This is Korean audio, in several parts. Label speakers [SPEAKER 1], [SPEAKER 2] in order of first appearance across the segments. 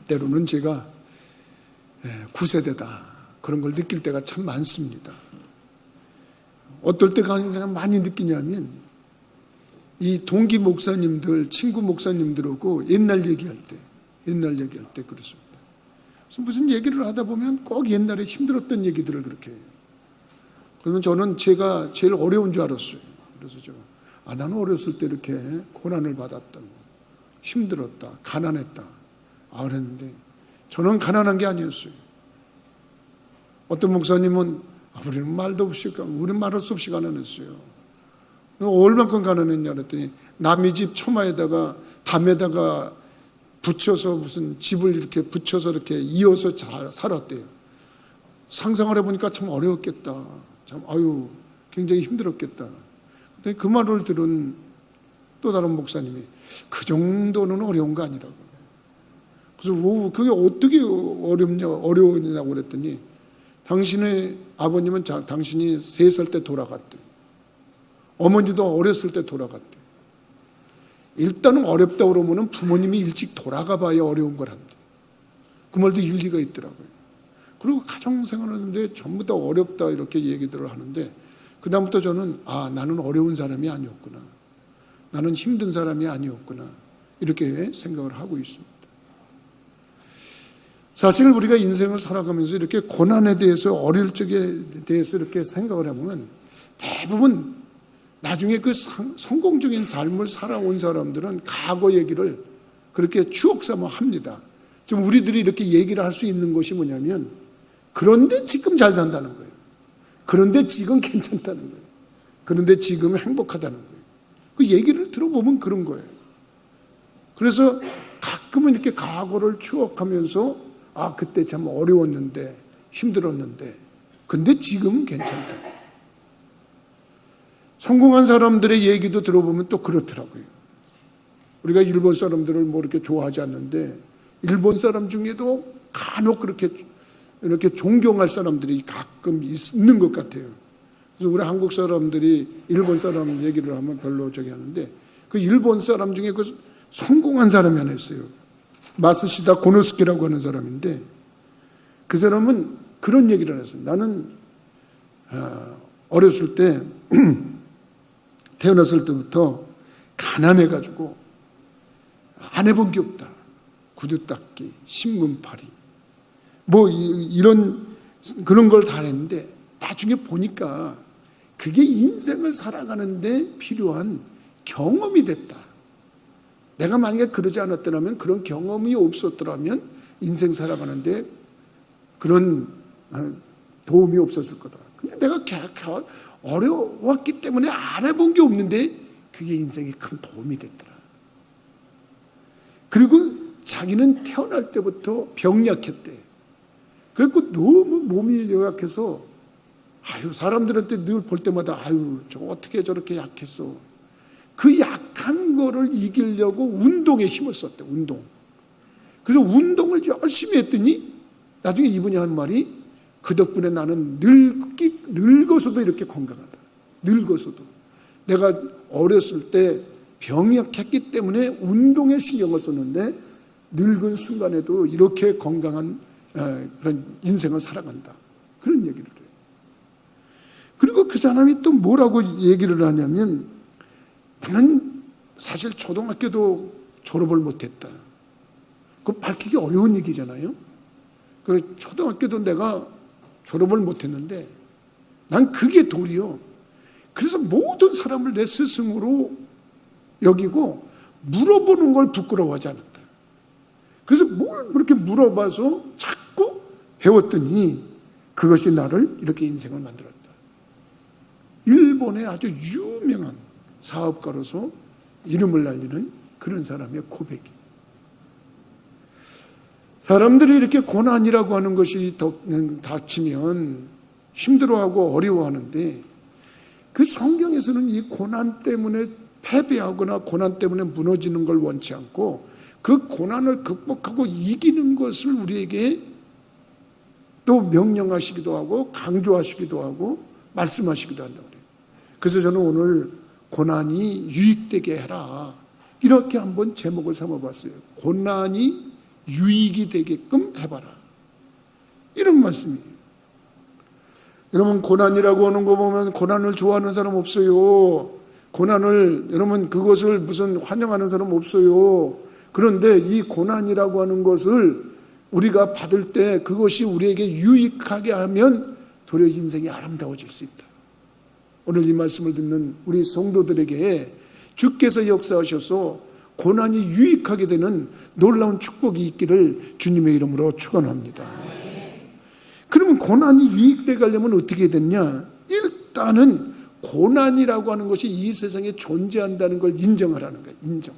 [SPEAKER 1] 때로는 제가 구세대다 그런 걸 느낄 때가 참 많습니다. 어떨 때 가장 많이 느끼냐면 이 동기 목사님들, 친구 목사님들하고 옛날 얘기할 때 그렇습니다. 그래서 무슨 얘기를 하다 보면 꼭 옛날에 힘들었던 얘기들을 그렇게 해요. 그러면 저는 제가 제일 어려운 줄 알았어요. 그래서 제가 나는 어렸을 때 이렇게 고난을 받았다, 힘들었다, 가난했다 그랬는데 저는 가난한 게 아니었어요. 어떤 목사님은 우리는 우리는 말할 수 없이 가난했어요. 얼만큼 가난했냐 그랬더니 남의 집 처마에다가 담에다가 붙여서 무슨 집을 이렇게 붙여서 이렇게 이어서 살았대요. 상상을 해보니까 참 어려웠겠다. 참 굉장히 힘들었겠다. 그 말을 들은 또 다른 목사님이 그 정도는 어려운 거 아니라고. 그래서 그게 어떻게 어려우냐고 그랬더니 당신의 아버님은 당신이 3살 때 돌아갔대. 어머니도 어렸을 때 돌아갔대. 일단은 어렵다고 그러면 부모님이 일찍 돌아가 봐야 어려운 걸 한대. 그 말도 일리가 있더라고요. 그리고 가정생활하는데 전부 다 어렵다 이렇게 얘기들을 하는데 그다음부터 저는 나는 어려운 사람이 아니었구나. 나는 힘든 사람이 아니었구나. 이렇게 생각을 하고 있습니다. 사실 우리가 인생을 살아가면서 이렇게 고난에 대해서 어릴 적에 대해서 이렇게 생각을 해보면 대부분 나중에 그 성공적인 삶을 살아온 사람들은 과거 얘기를 그렇게 추억 삼아 합니다. 좀 우리들이 이렇게 얘기를 할 수 있는 것이 뭐냐면 그런데 지금 잘 산다는 거예요. 그런데 지금 괜찮다는 거예요. 그런데 지금 행복하다는 거예요. 그 얘기를 들어보면 그런 거예요. 그래서 가끔은 이렇게 과거를 추억하면서 그때 참 어려웠는데 힘들었는데 근데 지금은 괜찮다. 성공한 사람들의 얘기도 들어보면 또 그렇더라고요. 우리가 일본 사람들을 이렇게 좋아하지 않는데 일본 사람 중에도 간혹 이렇게 존경할 사람들이 가끔 있는 것 같아요. 그래서 우리 한국 사람들이 일본 사람 얘기를 하면 별로 저기 하는데 그 일본 사람 중에 그 성공한 사람이 하나 있어요. 마스시다 고노스케라고 하는 사람인데 그 사람은 그런 얘기를 했어요. 나는 어렸을 때 태어났을 때부터 가난해가지고 안 해본 게 없다. 구두 닦기, 신문팔이 이런 그런 걸 다 했는데 나중에 보니까 그게 인생을 살아가는데 필요한 경험이 됐다. 내가 만약에 그러지 않았더라면 그런 경험이 없었더라면 인생 살아가는데 그런 도움이 없었을 거다. 근데 내가 어려웠기 때문에 안 해본 게 없는데 그게 인생에 큰 도움이 됐더라. 그리고 자기는 태어날 때부터 병약했대. 그래서 너무 몸이 연약해서 사람들한테 늘 볼 때마다 저 어떻게 저렇게 약했어. 그 약한 거를 이기려고 운동에 힘을 썼대. 운동. 그래서 운동을 열심히 했더니 나중에 이분이 한 말이 그 덕분에 나는 늙어서도 이렇게 건강하다. 늙어서도. 내가 어렸을 때 병약했기 때문에 운동에 신경을 썼는데 늙은 순간에도 이렇게 건강한 그런 인생을 살아간다. 그런 얘기를 해요. 그리고 그 사람이 또 뭐라고 얘기를 하냐면 나는 사실 초등학교도 졸업을 못했다. 그거 밝히기 어려운 얘기잖아요. 그 초등학교도 내가 졸업을 못했는데 난 그게 도리요. 그래서 모든 사람을 내 스승으로 여기고 물어보는 걸 부끄러워하지 않았다. 그래서 뭘 그렇게 물어봐서 자꾸 배웠더니 그것이 나를 이렇게 인생을 만들었다. 일본의 아주 유명한 사업가로서 이름을 날리는 그런 사람의 고백이. 사람들이 이렇게 고난이라고 하는 것이 닥치면 힘들어하고 어려워하는데 그 성경에서는 이 고난 때문에 패배하거나 고난 때문에 무너지는 걸 원치 않고 그 고난을 극복하고 이기는 것을 우리에게 또 명령하시기도 하고 강조하시기도 하고 말씀하시기도 한다고 그래요. 그래서 저는 오늘 고난이 유익되게 해라 이렇게 한번 제목을 삼아봤어요. 고난이 유익이 되게끔 해봐라. 이런 말씀이에요. 여러분, 고난이라고 하는 거 보면 고난을 좋아하는 사람 없어요. 고난을, 여러분, 그것을 무슨 환영하는 사람 없어요. 그런데 이 고난이라고 하는 것을 우리가 받을 때 그것이 우리에게 유익하게 하면 도리어 인생이 아름다워질 수 있다. 오늘 이 말씀을 듣는 우리 성도들에게 주께서 역사하셔서 고난이 유익하게 되는 놀라운 축복이 있기를 주님의 이름으로 축원합니다. 그러면 고난이 유익되게 하려면 어떻게 됐냐? 일단은 고난이라고 하는 것이 이 세상에 존재한다는 걸 인정하라는 거예요. 인정.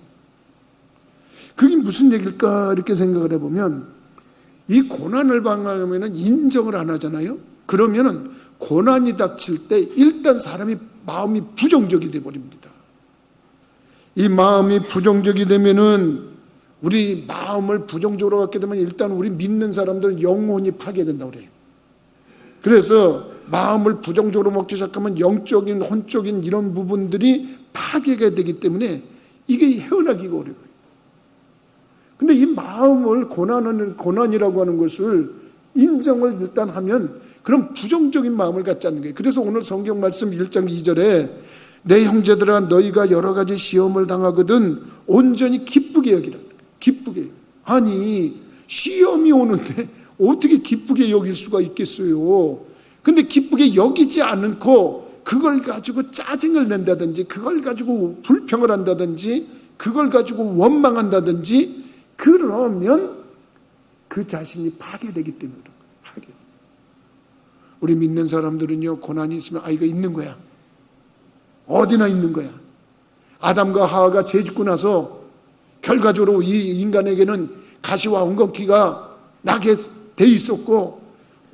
[SPEAKER 1] 그게 무슨 얘기일까 이렇게 생각을 해보면, 이 고난을 방황하면 인정을 안 하잖아요. 그러면은 고난이 닥칠 때 일단 사람이 마음이 부정적이 돼버립니다. 이 마음이 부정적이 되면은, 우리 마음을 부정적으로 갖게 되면 일단 우리 믿는 사람들은 영혼이 파괴된다고 그래요. 그래서 마음을 부정적으로 먹기 시작하면 영적인, 혼적인 이런 부분들이 파괴가 되기 때문에 이게 헤어나기가 어려워요. 근데 이 마음을 고난이라고 하는 것을 인정을 일단 하면 그런 부정적인 마음을 갖지 않는 거예요. 그래서 오늘 성경 말씀 1장 2절에 내 형제들아 너희가 여러 가지 시험을 당하거든 온전히 기쁘게 여기라. 기쁘게. 아니, 시험이 오는데 어떻게 기쁘게 여길 수가 있겠어요? 근데 기쁘게 여기지 않고 그걸 가지고 짜증을 낸다든지, 그걸 가지고 불평을 한다든지, 그걸 가지고 원망한다든지, 그러면 그 자신이 파괴되기 때문에 그런 거예요. 파괴. 우리 믿는 사람들은요, 고난이 있으면 이거 있는 거야. 어디나 있는 거야. 아담과 하와가 죄 짓고 나서 결과적으로 이 인간에게는 가시와 엉겅퀴가 나게 돼 있었고,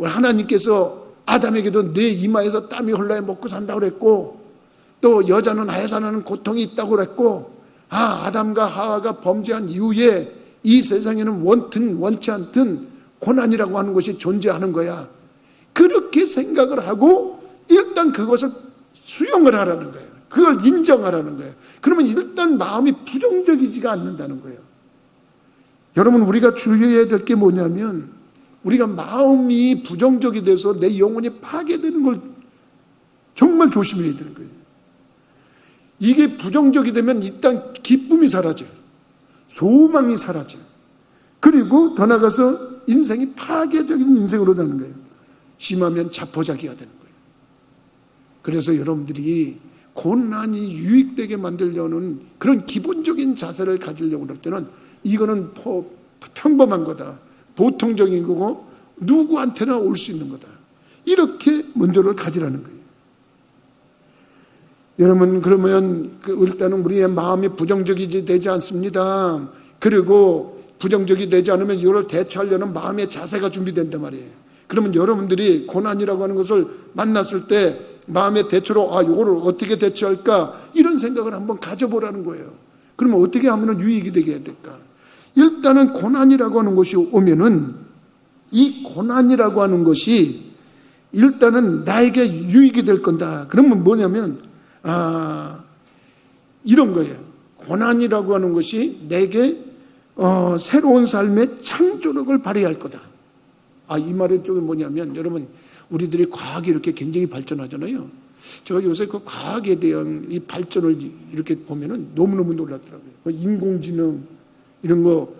[SPEAKER 1] 하나님께서 아담에게도 내 이마에서 땀이 흘러야 먹고 산다고 그랬고, 또 여자는 해산하는 고통이 있다고 그랬고, 아담과 하와가 범죄한 이후에 이 세상에는 원튼 원치 않든 고난이라고 하는 것이 존재하는 거야. 그렇게 생각을 하고 일단 그것을 수용을 하라는 거예요. 그걸 인정하라는 거예요. 그러면 일단 마음이 부정적이지가 않는다는 거예요. 여러분, 우리가 주의해야 될 게 뭐냐면, 우리가 마음이 부정적이 돼서 내 영혼이 파괴되는 걸 정말 조심해야 되는 거예요. 이게 부정적이 되면 일단 기쁨이 사라져요. 소망이 사라져요. 그리고 더 나가서 인생이 파괴적인 인생으로 되는 거예요. 심하면 자포자기가 되는 거예요. 그래서 여러분들이 고난이 유익되게 만들려는 그런 기본적인 자세를 가지려고 할 때는 이거는 평범한 거다. 보통적인 거고 누구한테나 올 수 있는 거다. 이렇게 먼저를 가지라는 거예요. 여러분, 그러면 일단은 우리의 마음이 부정적이 되지 않습니다. 그리고 부정적이 되지 않으면 이걸 대처하려는 마음의 자세가 준비된단 말이에요. 그러면 여러분들이 고난이라고 하는 것을 만났을 때 마음의 대처로 이거를 어떻게 대처할까, 이런 생각을 한번 가져보라는 거예요. 그러면 어떻게 하면 유익이 되게 해야 될까? 일단은 고난이라고 하는 것이 오면은, 이 고난이라고 하는 것이 일단은 나에게 유익이 될 건다. 그러면 뭐냐면 이런 거예요. 고난이라고 하는 것이 내게 새로운 삶의 창조력을 발휘할 거다. 이 말의 쪽이 뭐냐면, 여러분, 우리들이 과학이 이렇게 굉장히 발전하잖아요. 제가 요새 그 과학에 대한 이 발전을 이렇게 보면은 너무너무 놀랍더라고요. 인공지능 이런 거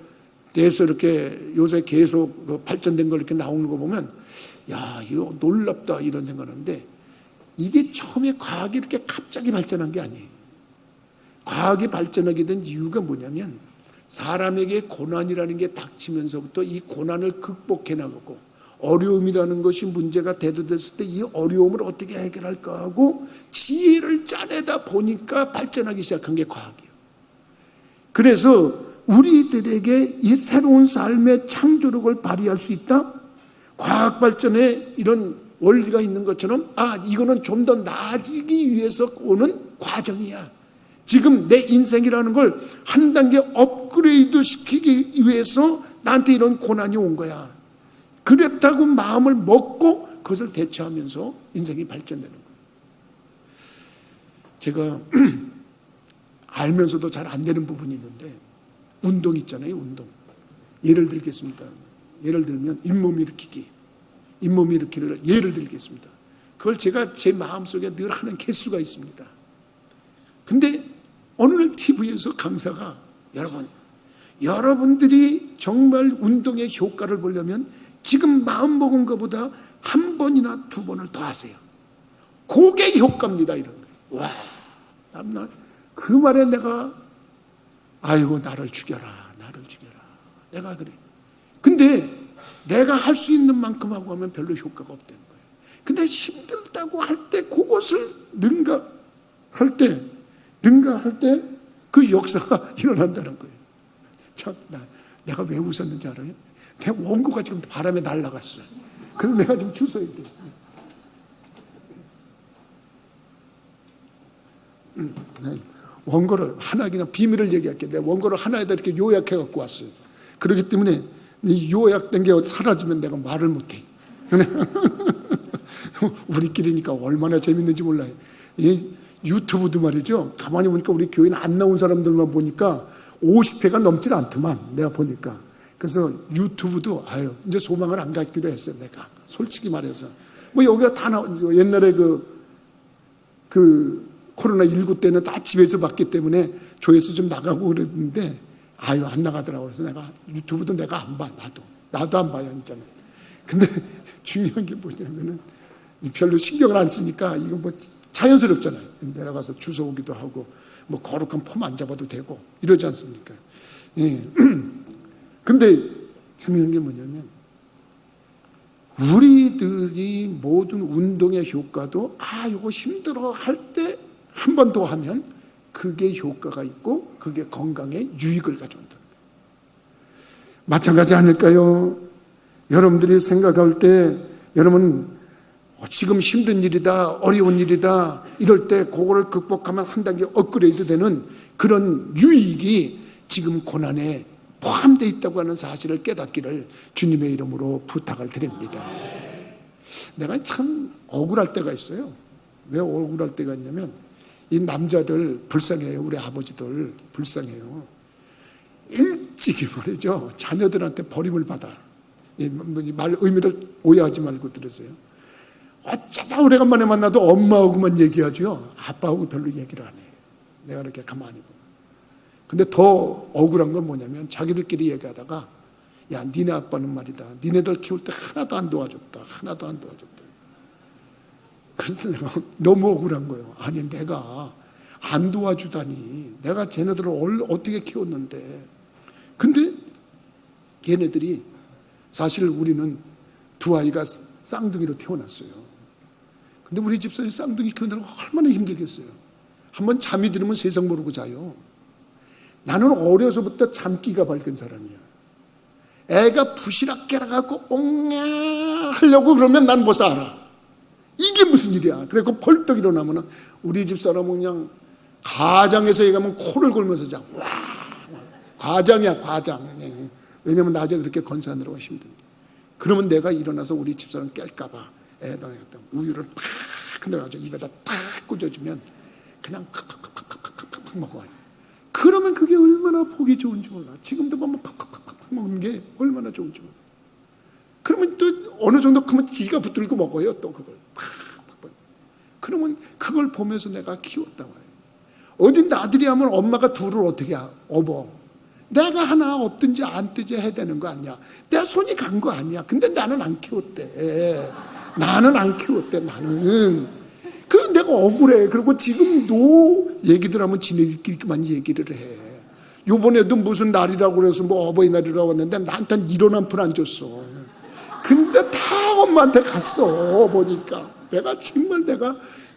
[SPEAKER 1] 대해서 이렇게 요새 계속 발전된 걸 이렇게 나오는 거 보면, 이거 놀랍다 이런 생각을 하는데, 이게 처음에 과학이 이렇게 갑자기 발전한 게 아니에요. 과학이 발전하게 된 이유가 뭐냐면, 사람에게 고난이라는 게 닥치면서부터 이 고난을 극복해 나가고, 어려움이라는 것이 문제가 대두됐을 때 이 어려움을 어떻게 해결할까 하고 지혜를 짜내다 보니까 발전하기 시작한 게 과학이에요. 그래서 우리들에게 이 새로운 삶의 창조력을 발휘할 수 있다? 과학 발전에 이런 원리가 있는 것처럼, 이거는 좀 더 나아지기 위해서 오는 과정이야. 지금 내 인생이라는 걸 한 단계 업그레이드 시키기 위해서 나한테 이런 고난이 온 거야. 그랬다고 마음을 먹고 그것을 대처하면서 인생이 발전되는 거예요. 제가 알면서도 잘 안 되는 부분이 있는데, 운동 있잖아요, 운동. 예를 들겠습니다. 예를 들면 잇몸 일으키를 예를 들겠습니다. 그걸 제가 제 마음속에 늘 하는 개수가 있습니다. 근데 어느 날 TV에서 강사가 여러분들이 정말 운동의 효과를 보려면 지금 마음먹은 것보다 한 번이나 두 번을 더 하세요. 그게 효과입니다. 이런 거예요. 와, 다음날 그 말에 내가 아이고 나를 죽여라. 내가 그래. 근데 내가 할 수 있는 만큼 하고 하면 별로 효과가 없다는 거예요. 근데 힘들다고 할 때 그것을 능가할 때 그 역사가 일어난다는 거예요. 참, 내가 왜 웃었는지 알아요? 내 원고가 지금 바람에 날아갔어요. 그래서 내가 좀 주워야 돼. 네. 원고를 하나 그냥 비밀을 얘기할게. 내가 원고를 하나에다 이렇게 요약해 갖고 왔어요. 그렇기 때문에 이 요약된 게 사라지면 내가 말을 못해. 우리끼리니까 얼마나 재밌는지 몰라요. 이 유튜브도 말이죠. 가만히 보니까 우리 교회는 안 나온 사람들만 보니까 50회가 넘질 않더만 내가 보니까. 그래서 유튜브도 이제 소망을 안 갖기로 했어요. 내가 솔직히 말해서 뭐 여기가 다 옛날에 그 코로나19 때는 다 집에서 봤기 때문에 조회수 좀 나가고 그랬는데 안 나가더라고. 그래서 내가 유튜브도 내가 안 봐. 나도 안 봐요 이제는. 근데 중요한 게 뭐냐면은 별로 신경을 안 쓰니까 이거 뭐 자연스럽잖아요. 내려가서 주워오기도 하고 뭐 거룩한 폼 안 잡아도 되고 이러지 않습니까? 예. 근데 중요한 게 뭐냐면 우리들이 모든 운동의 효과도 이거 힘들어 할 때 한 번 더 하면 그게 효과가 있고 그게 건강에 유익을 가져온다. 마찬가지 아닐까요? 여러분들이 생각할 때 여러분 지금 힘든 일이다, 어려운 일이다 이럴 때 그거를 극복하면 한 단계 업그레이드 되는 그런 유익이 지금 고난에 포함되어 있다고 하는 사실을 깨닫기를 주님의 이름으로 부탁을 드립니다. 내가 참 억울할 때가 있어요. 왜 억울할 때가 있냐면 이 남자들 불쌍해요. 우리 아버지들 불쌍해요. 일찍이 말이죠. 자녀들한테 버림을 받아. 말 의미를 오해하지 말고 들으세요. 어쩌다 오래간만에 만나도 엄마하고만 얘기하죠. 아빠하고 별로 얘기를 안 해요. 내가 이렇게 가만히 보면. 근데 더 억울한 건 뭐냐면 자기들끼리 얘기하다가 야 니네 아빠는 말이다. 니네들 키울 때 하나도 안 도와줬다. 그래서 내가 너무 억울한 거예요. 아니 내가 안 도와주다니. 내가 쟤네들을 어떻게 키웠는데. 근데 얘네들이 사실 우리는 두 아이가 쌍둥이로 태어났어요. 근데 우리 집사람이 쌍둥이 키우느라고 얼마나 힘들겠어요. 한번 잠이 들으면 세상 모르고 자요. 나는 어려서부터 잠기가 밝은 사람이야. 애가 부시락 깨라갖고 옹냐 하려고 그러면 난 못 살아. 이게 무슨 일이야. 그래서 벌떡 일어나면 우리 집사람은 그냥 가장에서 얘기하면 코를 골면서 자. 와, 과장이야 과장. 왜냐면 낮에 그렇게 건사하느라고 힘듭니다. 그러면 내가 일어나서 우리 집사람 깰까봐 애에다 우유를 팍 흔들어가지고 입에다 탁 꽂아주면 그냥 팍팍팍팍팍팍 먹어요. 그러면 그게 얼마나 보기 좋은지 몰라. 지금도 보면 팍팍팍팍 먹는 게 얼마나 좋은지 몰라. 그러면 또 어느 정도 크면 지가 붙들고 먹어요. 또 그걸 팍팍팍. 그러면 그걸 보면서 내가 키웠단 말이에요. 어디 나들이 하면 엄마가 둘을 어떻게 업어. 내가 하나 없든지 안 뜨지 해야 되는 거 아니야. 내 손이 간 거 아니야. 근데 나는 안 키웠대. 나는. 그 내가 억울해. 그리고 지금도 얘기들 하면 지네끼리만 얘기를 해. 요번에도 무슨 날이라고 그래서 뭐 어버이날이라고 했는데 나한테는 1원 한 푼 안 줬어. 근데 다 엄마한테 갔어. 보니까 내가 정말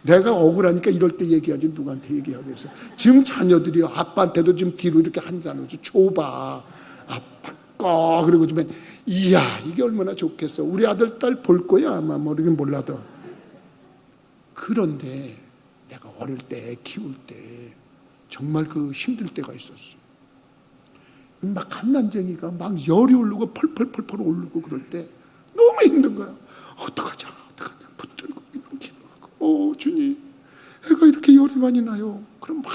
[SPEAKER 1] 내가 억울하니까 이럴 때 얘기하지 누구한테 얘기하겠어. 지금 자녀들이 아빠한테도 지금 뒤로 이렇게 한 잔을 줘봐. 아빠 거 그리고 주면 이야 이게 얼마나 좋겠어. 우리 아들 딸 볼 거야 아마 모르긴 몰라도. 그런데 내가 어릴 때 애 키울 때 정말 그 힘들 때가 있었어. 막 갓난쟁이가 막 열이 오르고 펄펄펄펄 오르고 그럴 때 너무 힘든 거야. 어떡하냐 붙들고 그냥 기도하고 주님 애가 이렇게 열이 많이 나요. 그럼 막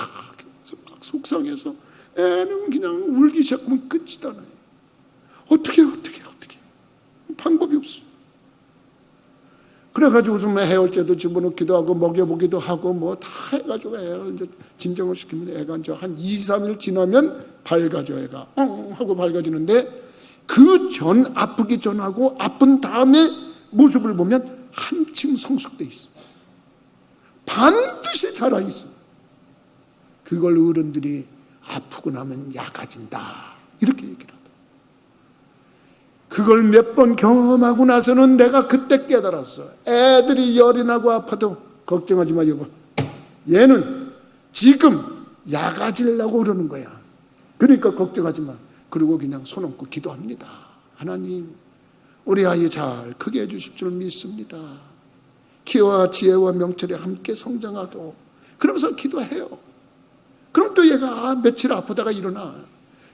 [SPEAKER 1] 속상해서 애는 그냥 울기 시작하면 끝이다. 어떻게 방법이 없어요. 그래가지고 좀 해열제도 집어넣기도 하고 먹여보기도 하고 뭐 다 해가지고 애를 이제 진정을 시키면 애가 이제 한 2, 3일 지나면 밝아져. 애가 하고 밝아지는데 그 아프기 전하고 아픈 다음에 모습을 보면 한층 성숙돼 있어. 반드시 살아있어. 그걸 어른들이 아프고 나면 약아진다 이렇게 얘기를 하다. 그걸 몇 번 경험하고 나서는 내가 그때 깨달았어. 애들이 열이 나고 아파도 걱정하지 마 여보. 얘는 지금 약아지려고 그러는 거야. 그러니까 걱정하지 마. 그리고 그냥 손 얹고 기도합니다. 하나님 우리 아이 잘 크게 해주실 줄 믿습니다. 키와 지혜와 명철에 함께 성장하고 그러면서 기도해요. 그럼 또 얘가 며칠 아프다가 일어나.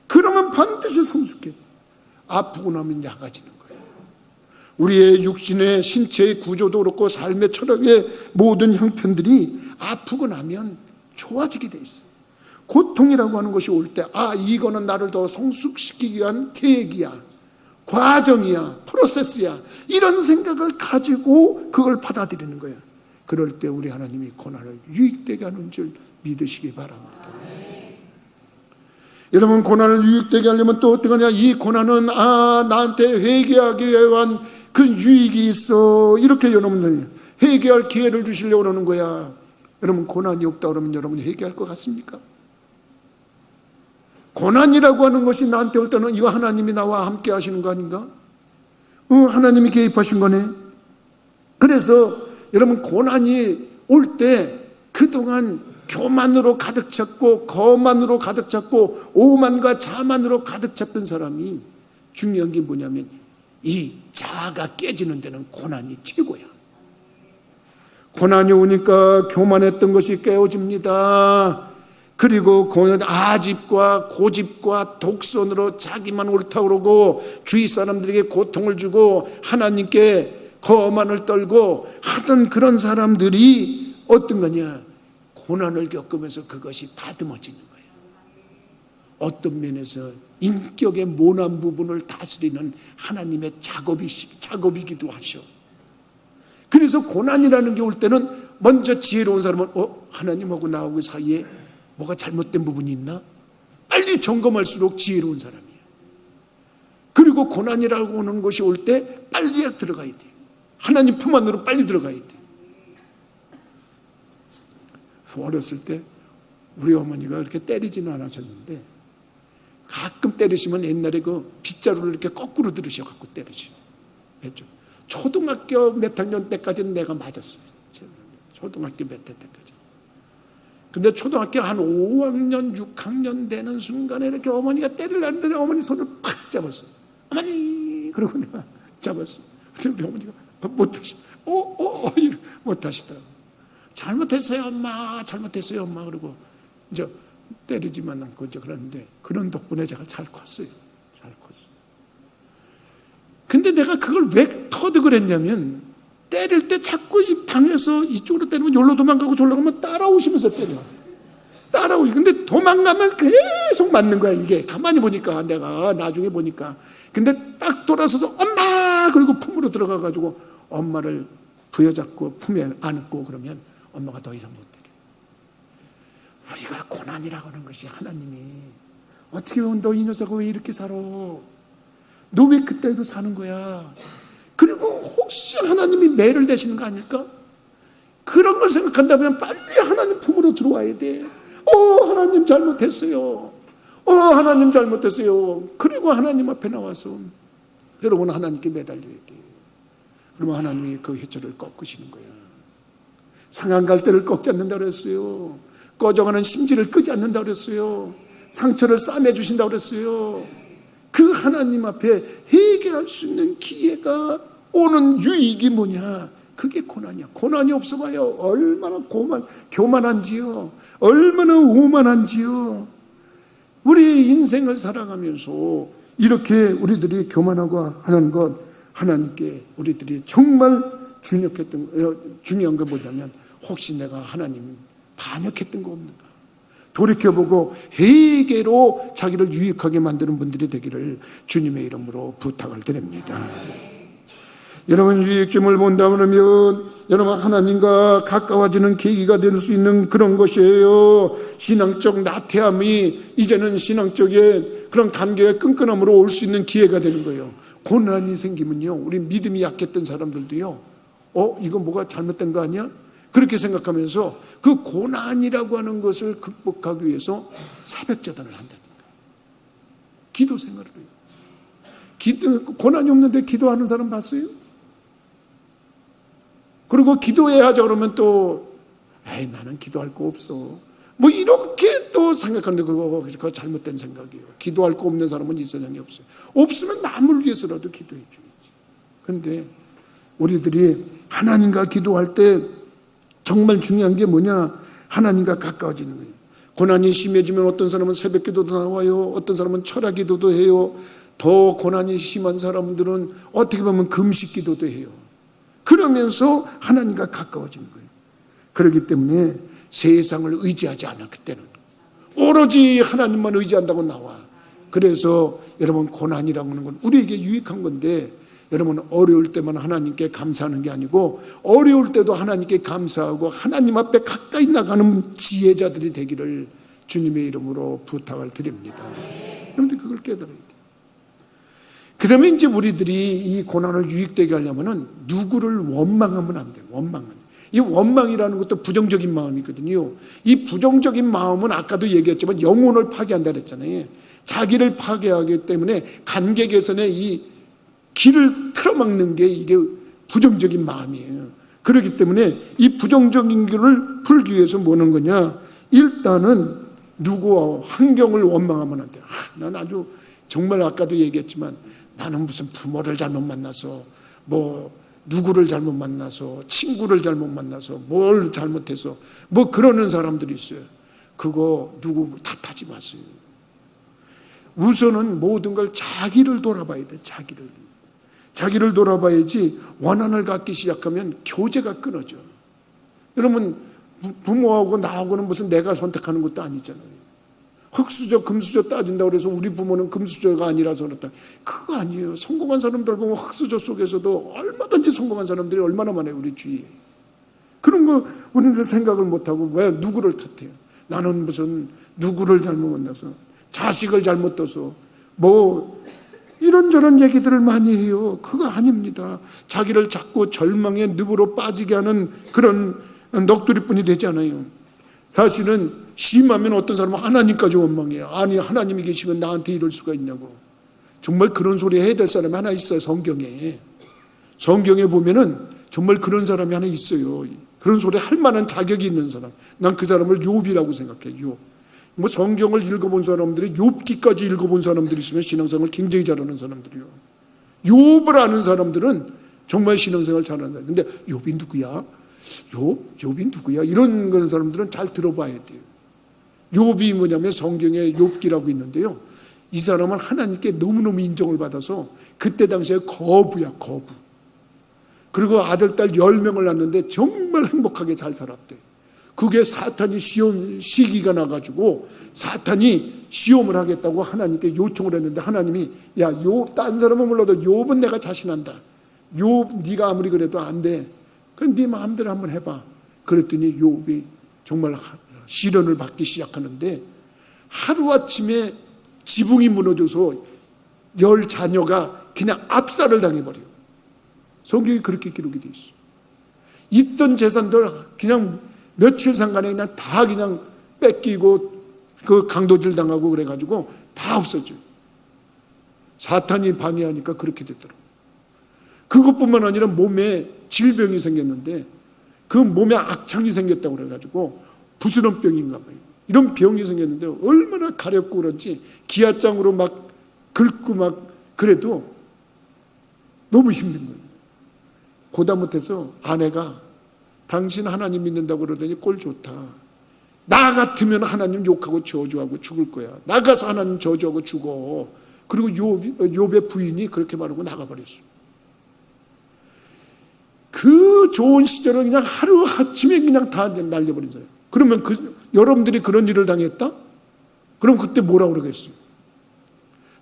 [SPEAKER 1] 그러면 반드시 성숙해. 아프고 나면 약아지는 거예요. 우리의 육신의 신체의 구조도 그렇고 삶의 철학의 모든 형편들이 아프고 나면 좋아지게 돼 있어요. 고통이라고 하는 것이 올 때 이거는 나를 더 성숙시키기 위한 계획이야, 과정이야, 프로세스야, 이런 생각을 가지고 그걸 받아들이는 거예요. 그럴 때 우리 하나님이 고난을 유익되게 하는 줄 믿으시기 바랍니다. 여러분, 고난을 유익되게 하려면 또 어떻게 하냐? 이 고난은 나한테 회개하기 위한 그 유익이 있어. 이렇게 여러분들이 회개할 기회를 주시려고 그러는 거야. 여러분, 고난이 없다 그러면 여러분이 회개할 것 같습니까? 고난이라고 하는 것이 나한테 올 때는 이거 하나님이 나와 함께 하시는 거 아닌가? 하나님이 개입하신 거네. 그래서 여러분, 고난이 올 때 그동안 교만으로 가득 찼고 거만으로 가득 찼고 오만과 자만으로 가득 찼던 사람이 중요한 게 뭐냐면 이 자아가 깨지는 데는 고난이 최고야. 고난이 오니까 교만했던 것이 깨어집니다. 그리고 아집과 고집과 독선으로 자기만 옳다고 그러고 주위 사람들에게 고통을 주고 하나님께 거만을 떨고 하던 그런 사람들이 어떤 거냐? 고난을 겪으면서 그것이 다듬어지는 거예요. 어떤 면에서 인격의 모난 부분을 다스리는 하나님의 작업이기도 하셔. 그래서 고난이라는 게 올 때는 먼저 지혜로운 사람은 하나님하고 나하고 사이에 뭐가 잘못된 부분이 있나? 빨리 점검할수록 지혜로운 사람이에요. 그리고 고난이라고 하는 것이 올 때 빨리 들어가야 돼요. 하나님 품 안으로 빨리 들어가야 돼요. 어렸을 때 우리 어머니가 이렇게 때리지는 않으셨는데 가끔 때리시면 옛날에 그 빗자루를 이렇게 거꾸로 들으셔갖고 때리시죠. 초등학교 몇 학년 때까지는 내가 맞았어요. 초등학교 몇 해 때까지. 근데 초등학교 한 5학년, 6학년 되는 순간에 이렇게 어머니가 때리려는데 어머니 손을 팍 잡았어요. 어머니! 그러고 내가 잡았어. 근데 우리 어머니가 못하시더라고요. 잘못했어요 엄마, 잘못했어요 엄마. 그러고 이제 때리지만 않고 이제 그러는데 그런 덕분에 제가 잘 컸어요. 근데 내가 그걸 왜 터득을 했냐면 때릴 때 자꾸 이 방에서 이쪽으로 때리면 여기로 도망가고 저기로 가면 따라오시면서 때려. 근데 도망가면 계속 맞는 거야. 이게 가만히 보니까 내가 나중에 보니까. 근데 딱 돌아서서 엄마! 그리고 품으로 들어가가지고 엄마를 부여잡고 품에 안고 그러면 엄마가 더 이상 못 때려. 우리가 고난이라고 하는 것이 하나님이 어떻게 보면 너 이 녀석아 왜 이렇게 살아? 너 왜 그때도 사는 거야? 그리고 혹시 하나님이 매를 대시는 거 아닐까? 그런 걸 생각한다면 빨리 하나님 품으로 들어와야 돼. 하나님 잘못했어요. 하나님 잘못했어요. 그리고 하나님 앞에 나와서 여러분 하나님께 매달려야 돼. 그러면 하나님이 그 회초를 꺾으시는 거야. 상한 갈대를 꺾지 않는다 그랬어요. 꺼져가는 심지를 끄지 않는다 그랬어요. 상처를 싸매주신다 그랬어요. 그 하나님 앞에 회개할 수 있는 기회가 오는 유익이 뭐냐? 그게 고난이야. 고난이 없어봐요. 얼마나 교만한지요. 얼마나 오만한지요. 우리 인생을 살아가면서 이렇게 우리들이 교만하고 하는 것, 하나님께 우리들이 정말 중요한 게 뭐냐면 혹시 내가 하나님 반역했던 거 없는가? 돌이켜보고 회개로 자기를 유익하게 만드는 분들이 되기를 주님의 이름으로 부탁을 드립니다. 여러분, 유익점을 본다 그러면 여러분 하나님과 가까워지는 계기가 될 수 있는 그런 것이에요. 신앙적 나태함이 이제는 신앙적인 그런 관계의 끈끈함으로 올 수 있는 기회가 되는 거예요. 고난이 생기면요, 우리 믿음이 약했던 사람들도요, 이거 뭐가 잘못된 거 아니야? 그렇게 생각하면서 그 고난이라고 하는 것을 극복하기 위해서 새벽자단을 한다니까. 기도 생활을 해요. 고난이 없는데 기도하는 사람 봤어요? 그리고 기도해야 하자 그러면 또 나는 기도할 거 없어, 뭐 이렇게 또 생각하는데 그거 잘못된 생각이에요. 기도할 거 없는 사람은 이 세상에 없어요. 없으면 남을 위해서라도 기도해 줘야지. 그런데 우리들이 하나님과 기도할 때 정말 중요한 게 뭐냐? 하나님과 가까워지는 거예요. 고난이 심해지면 어떤 사람은 새벽 기도도 나와요. 어떤 사람은 철학 기도도 해요. 더 고난이 심한 사람들은 어떻게 보면 금식 기도도 해요. 그러면서 하나님과 가까워지는 거예요. 그렇기 때문에 세상을 의지하지 않아. 그때는 오로지 하나님만 의지한다고 나와. 그래서 여러분, 고난이라고 하는 건 우리에게 유익한 건데, 여러분 어려울 때만 하나님께 감사하는 게 아니고 어려울 때도 하나님께 감사하고 하나님 앞에 가까이 나가는 지혜자들이 되기를 주님의 이름으로 부탁을 드립니다. 그런데 그걸 깨달아야 돼요. 그러면 이제 우리들이 이 고난을 유익되게 하려면은 누구를 원망하면 안 돼요. 이 원망이라는 것도 부정적인 마음이거든요. 이 부정적인 마음은 아까도 얘기했지만 영혼을 파괴한다 그랬잖아요. 자기를 파괴하기 때문에 관계 개선에 이 길을 틀어막는 게 이게 부정적인 마음이에요. 그렇기 때문에 이 부정적인 길을 풀기 위해서 뭐 하는 거냐? 일단은 누구와 환경을 원망하면 안 돼요. 난 아주 정말 아까도 얘기했지만 나는 무슨 부모를 잘못 만나서 뭐 누구를 잘못 만나서 친구를 잘못 만나서 뭘 잘못해서 뭐 그러는 사람들이 있어요. 그거 누구 탓하지 마세요. 우선은 모든 걸 자기를 돌아봐야 돼. 자기를 돌아봐야지. 원한을 갖기 시작하면 교제가 끊어져. 여러분, 부모하고 나하고는 무슨 내가 선택하는 것도 아니잖아요. 흙수저 금수저 따진다고 해서 우리 부모는 금수저가 아니라서 그렇다, 그거 아니에요. 성공한 사람들 보면 흙수저 속에서도 얼마든지 성공한 사람들이 얼마나 많아요, 우리 주위에. 그런 거 우리는 생각을 못하고 왜 누구를 탓해요? 나는 무슨 누구를 잘못 만나서 자식을 잘못 둬서 뭐 이런저런 얘기들을 많이 해요. 그거 아닙니다. 자기를 자꾸 절망의 늪으로 빠지게 하는 그런 넋두리뿐이 되지 않아요. 사실은 심하면 어떤 사람은 하나님까지 원망해요. 아니, 하나님이 계시면 나한테 이럴 수가 있냐고. 정말 그런 소리 해야 될 사람이 하나 있어요. 성경에 보면은 정말 그런 사람이 하나 있어요. 그런 소리 할 만한 자격이 있는 사람. 난 그 사람을 욥이라고 생각해요. 뭐 성경을 읽어본 사람들이 욥기까지 읽어본 사람들이 있으면 신앙생활 굉장히 잘하는 사람들이요. 욥을 아는 사람들은 정말 신앙생활 잘하는 사람. 근데 욥이 누구야? 욥이 누구야? 이런 그런 사람들은 잘 들어봐야 돼요. 욥이 뭐냐면 성경에 욥기라고 있는데요. 이 사람은 하나님께 너무너무 인정을 받아서 그때 당시에 거부야, 거부. 그리고 아들, 딸 10명을 낳았는데 정말 행복하게 잘 살았대. 그게 사탄이 시기가 나가지고 사탄이 시험을 하겠다고 하나님께 요청을 했는데 하나님이 야, 욥, 딴 사람은 몰라도 욥은 내가 자신한다. 욥 네가 아무리 그래도 안 돼. 그럼 네 마음대로 한번 해봐. 그랬더니 욥이 정말 시련을 받기 시작하는데 하루아침에 지붕이 무너져서 10 자녀가 그냥 압살을 당해버려요. 성경이 그렇게 기록이 돼 있어요. 있던 재산들 그냥 며칠 상간에 그냥 다 그냥 뺏기고 그 강도질 당하고 그래가지고 다 없어져요. 사탄이 방해하니까 그렇게 됐더라고요. 그것뿐만 아니라 몸에 질병이 생겼는데 그 몸에 악창이 생겼다고 그래가지고 부스럼병인가 봐요. 이런 병이 생겼는데 얼마나 가렵고 그런지 기아장으로 막 긁고 막 그래도 너무 힘든 거예요. 보다 못해서 아내가 당신 하나님 믿는다고 그러더니 꼴 좋다. 나 같으면 하나님 욕하고 저주하고 죽을 거야. 나가서 하나님 저주하고 죽어. 그리고 욥의 부인이 그렇게 말하고 나가버렸어요. 그 좋은 시절을 그냥 하루아침에 그냥 다 날려버린 거예요. 그러면 그 여러분들이 그런 일을 당했다? 그럼 그때 뭐라 그러겠어요?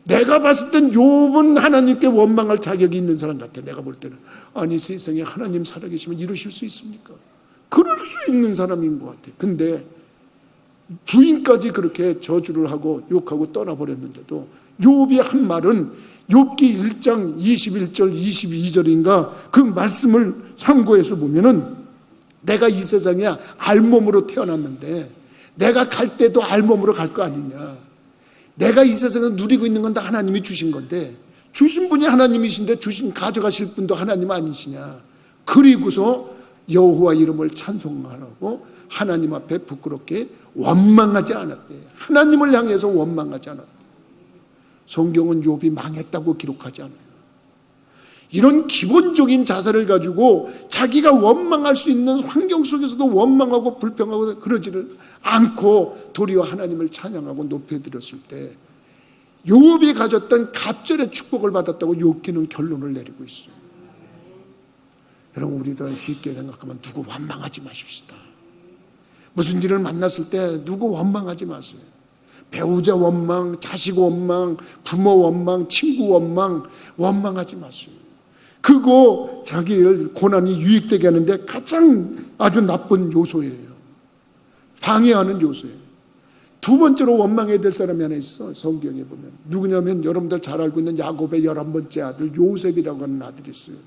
[SPEAKER 1] 내가 봤을 땐 욥은 하나님께 원망할 자격이 있는 사람 같아. 내가 볼 때는. 아니, 세상에 하나님 살아계시면 이러실 수 있습니까? 그럴 수 있는 사람인 것 같아. 근데 부인까지 그렇게 저주를 하고 욕하고 떠나버렸는데도 욥이 한 말은 욥기 1장 21절 22절인가 그 말씀을 참고해서 보면은 내가 이 세상에 알몸으로 태어났는데 내가 갈 때도 알몸으로 갈 거 아니냐. 내가 이 세상에 누리고 있는 건 다 하나님이 주신 건데 주신 분이 하나님이신데 주신 가져가실 분도 하나님 아니시냐. 그리고서 여호와 이름을 찬송하라고 하나님 앞에 부끄럽게 원망하지 않았대. 하나님을 향해서 원망하지 않았대. 성경은 욥이 망했다고 기록하지 않아요. 이런 기본적인 자세를 가지고 자기가 원망할 수 있는 환경 속에서도 원망하고 불평하고 그러지를 않고 도리어 하나님을 찬양하고 높여드렸을 때 욥이 가졌던 갑절의 축복을 받았다고 욥기는 결론을 내리고 있어요. 여러분, 우리도 쉽게 생각하면 누구 원망하지 마십시다. 무슨 일을 만났을 때 누구 원망하지 마세요. 배우자 원망, 자식 원망, 부모 원망, 친구 원망, 원망하지 마세요. 그거 자기를 고난이 유익되게 하는데 가장 아주 나쁜 요소예요. 방해하는 요소예요. 두 번째로 원망해야 될 사람이 하나 있어. 성경에 보면 누구냐면 여러분들 잘 알고 있는 야곱의 11번째 아들 요셉이라고 하는 아들이 있어요.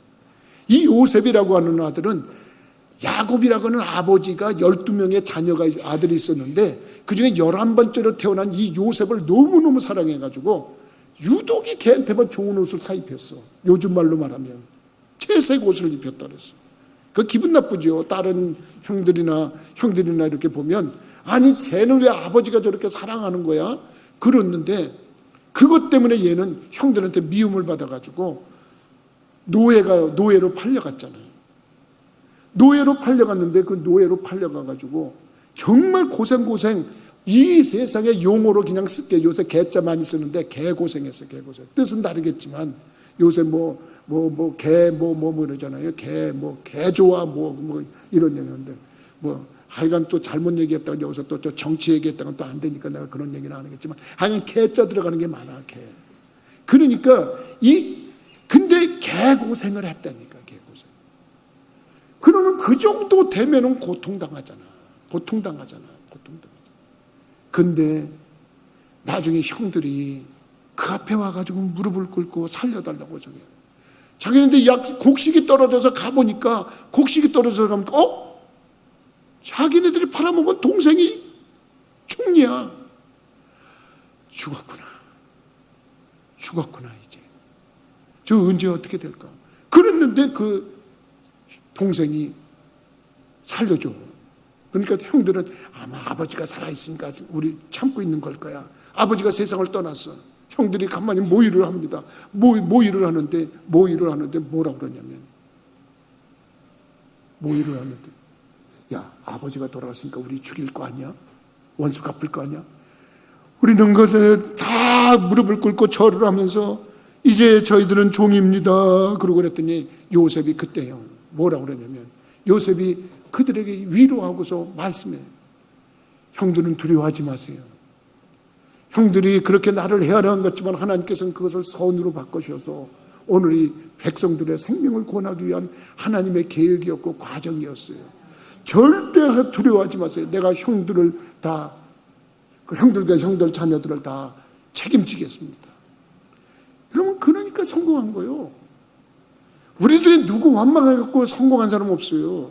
[SPEAKER 1] 이 요셉이라고 하는 아들은 야곱이라고 하는 아버지가 12명의 자녀가 아들이 있었는데 그중에 11번째로 태어난 이 요셉을 너무너무 사랑해가지고 유독이 걔한테만 좋은 옷을 사입혔어. 요즘 말로 말하면 채색 옷을 입혔다 그랬어. 그 기분 나쁘죠. 다른 형들이나 이렇게 보면 아니 쟤는 왜 아버지가 저렇게 사랑하는 거야? 그랬는데 그것 때문에 얘는 형들한테 미움을 받아가지고 노예로 팔려갔잖아요. 노예로 팔려갔는데 그 노예로 팔려가가지고 정말 고생 이 세상의 용어로 그냥 쓸게. 요새 개자 많이 쓰는데 개고생했어. 개고생. 뜻은 다르겠지만 요새 개 이러잖아요. 개 좋아 이런 얘기하는데 하여간 또 잘못 얘기했다가 여기서 또 정치 얘기했다가 또 안 되니까 내가 그런 얘기는 안 하겠지만 하여간 개자 들어가는 게 많아. 개. 그러니까 근데 개고생을 했다니까. 개고생. 그러면 그 정도 되면은 고통당하잖아. 근데 나중에 형들이 그 앞에 와가지고 무릎을 꿇고 살려달라고 저게. 자기네들 곡식이 떨어져서 가보니까 자기네들이 팔아먹은 동생이 총리야. 죽었구나 이제. 저 언제 어떻게 될까? 그랬는데 그 동생이 살려줘. 그러니까 형들은 아마 아버지가 살아있으니까 우리 참고 있는 걸 거야. 아버지가 세상을 떠났어. 형들이 가만히 모의를 합니다. 모의를 하는데 뭐라 그러냐면 야, 아버지가 돌아갔으니까 우리 죽일 거 아니야? 원수 갚을 거 아니야? 우리는 그것에 다 무릎을 꿇고 절을 하면서 이제 저희들은 종입니다. 그러고 그랬더니 요셉이 그때요. 뭐라 그러냐면 요셉이 그들에게 위로하고서 말씀해. 형들은 두려워하지 마세요. 형들이 그렇게 나를 헤아려한 것지만 하나님께서는 그것을 선으로 바꾸셔서 오늘 이 백성들의 생명을 구원하기 위한 하나님의 계획이었고 과정이었어요. 절대 두려워하지 마세요. 내가 형들 자녀들을 다 책임지겠습니다. 여러분, 그러니까 성공한 거예요. 우리들이 누구 원망해갖고 성공한 사람 없어요.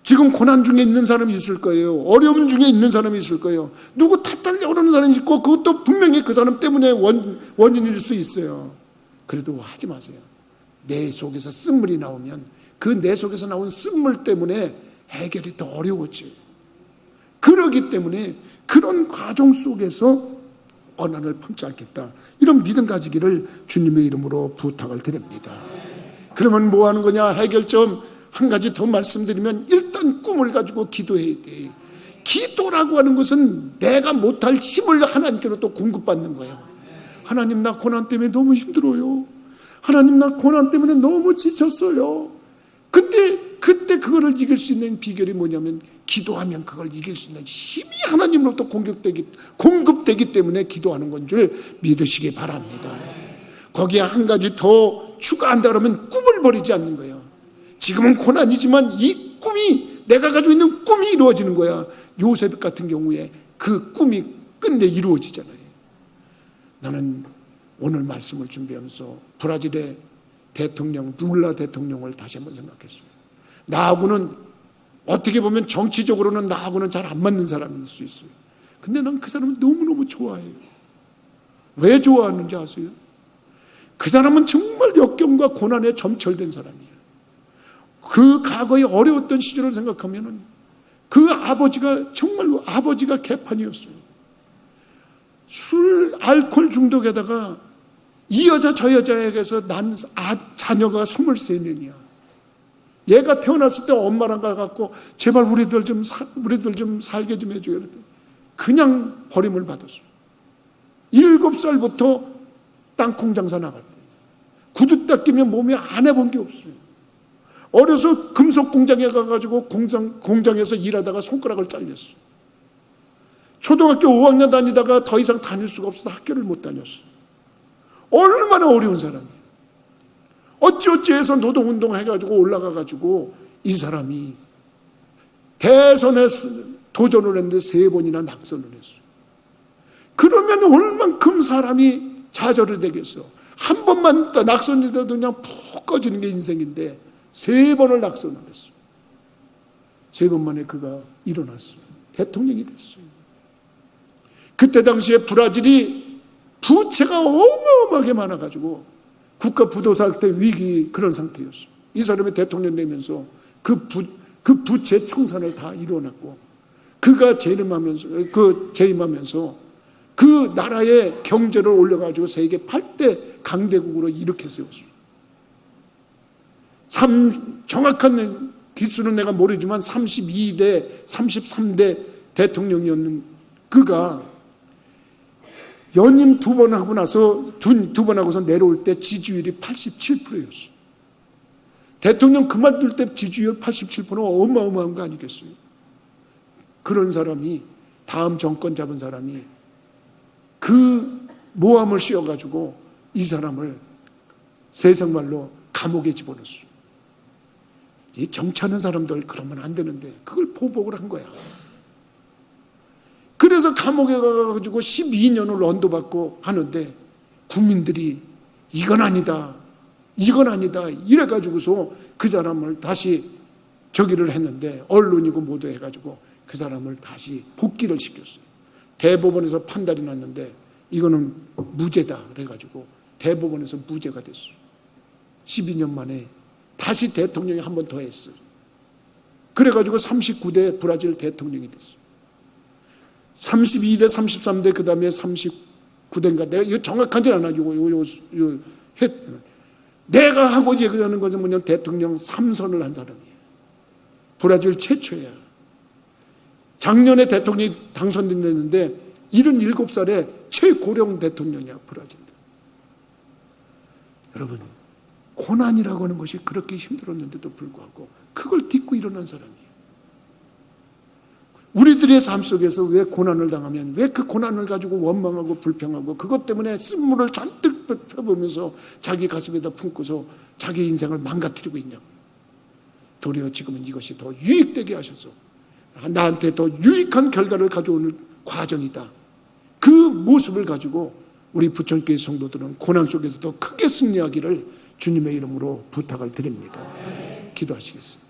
[SPEAKER 1] 지금 고난 중에 있는 사람이 있을 거예요. 어려움 중에 있는 사람이 있을 거예요. 누구 탓하려고 그러는 사람이 있고 그것도 분명히 그 사람 때문에 원인일 수 있어요. 그래도 하지 마세요. 내 속에서 쓴물이 나오면 그 내 속에서 나온 쓴물 때문에 해결이 더 어려워져요. 그러기 때문에 그런 과정 속에서 고난을 품지 않겠다. 이런 믿음 가지기를 주님의 이름으로 부탁을 드립니다. 그러면 뭐 하는 거냐? 해결점 한 가지 더 말씀드리면 일단 꿈을 가지고 기도해야 돼. 기도라고 하는 것은 내가 못할 힘을 하나님께로 또 공급받는 거예요. 하나님, 나 고난 때문에 너무 힘들어요. 하나님, 나 고난 때문에 너무 지쳤어요. 그때 그거를 이길 수 있는 비결이 뭐냐면 기도하면 그걸 이길 수 있는 힘이 하나님으로부터 공급되기 때문에 기도하는 건 줄 믿으시기 바랍니다. 거기에 한 가지 더 추가한다 그러면 꿈을 버리지 않는 거예요. 지금은 고난이지만 이 꿈이, 내가 가지고 있는 꿈이 이루어지는 거야. 요셉 같은 경우에 그 꿈이 끝내 이루어지잖아요. 나는 오늘 말씀을 준비하면서 브라질의 대통령 룰라 대통령을 다시 한번 생각했어요. 나하고는 어떻게 보면 정치적으로는 나하고는 잘 안 맞는 사람일 수 있어요. 근데 난 그 사람을 너무너무 좋아해요. 왜 좋아하는지 아세요? 그 사람은 정말 역경과 고난에 점철된 사람이에요. 그 과거의 어려웠던 시절을 생각하면은 그 아버지가 정말로 아버지가 개판이었어요. 술, 알코올 중독에다가 이 여자 저 여자에게서 난 자녀가 23명이야. 얘가 태어났을 때 엄마랑 가갖고 제발 우리들 좀 살게 좀 해줘요. 그냥 버림을 받았어요. 7살부터 땅콩 장사 나갔대. 구두 닦이면 몸에 안 해본 게 없어요. 어려서 금속 공장에 가가지고 공장에서 일하다가 손가락을 잘렸어. 초등학교 5학년 다니다가 더 이상 다닐 수가 없어서 학교를 못 다녔어. 얼마나 어려운 사람이에요. 어찌어찌해서 노동운동 해가지고 올라가가지고 이 사람이 대선에 도전을 했는데 3번이나 낙선을 했어요. 그러면 얼만큼 사람이 좌절이 되겠어. 한 번만 낙선이 돼도 그냥 푹 꺼지는 게 인생인데 3번을 낙선을 했어요. 3번 만에 그가 일어났어요. 대통령이 됐어요. 그때 당시에 브라질이 부채가 어마어마하게 많아가지고 국가 부도살 때 위기 그런 상태였어요. 이 사람이 대통령 되면서 그 부채 청산을 다 이뤄놨고, 그가 재임하면서 그 나라의 경제를 올려가지고 세계 8대 강대국으로 이렇게 세웠어요. 정확한 기수는 내가 모르지만 32대, 33대 대통령이었는 그가 연임 2번 하고 나서 두 번 하고서 내려올 때 지지율이 87%였어요. 대통령 그만둘 때 지지율 87%는 어마어마한 거 아니겠어요? 그런 사람이, 다음 정권 잡은 사람이 그 모함을 씌워가지고 이 사람을 세상 말로 감옥에 집어넣었어요. 이 정치하는 사람들 그러면 안 되는데 그걸 보복을 한 거야. 그래서 감옥에 가가지고 12년을 언도받고 하는데 국민들이 이건 아니다 이래가지고서 그 사람을 다시 저기를 했는데, 언론이고 뭐도 해가지고 그 사람을 다시 복귀를 시켰어요. 대법원에서 판단이 났는데 이거는 무죄다 그래가지고 대법원에서 무죄가 됐어요. 12년 만에 다시 대통령이 한 번 더 했어요. 그래가지고 39대 브라질 대통령이 됐어요. 32대, 33대, 그 다음에 39대인가, 내가 이거 정확하지 않아. 내가 하고 얘기하는 것은 뭐냐면 대통령 3선을 한 사람이에요. 브라질 최초야. 작년에 대통령이 당선됐는데 77살에 최고령 대통령이야, 브라질. 여러분, 고난이라고 하는 것이 그렇게 힘들었는데도 불구하고 그걸 딛고 일어난 사람이에요. 우리들의 삶 속에서 왜 고난을 당하면 왜 그 고난을 가지고 원망하고 불평하고 그것 때문에 쓴물을 잔뜩 펴보면서 자기 가슴에다 품고서 자기 인생을 망가뜨리고 있냐고. 도리어 지금은 이것이 더 유익되게 하셔서 나한테 더 유익한 결과를 가져오는 과정이다. 그 모습을 가지고 우리 부천교회 성도들은 고난 속에서 더 크게 승리하기를 주님의 이름으로 부탁을 드립니다. 기도하시겠습니다.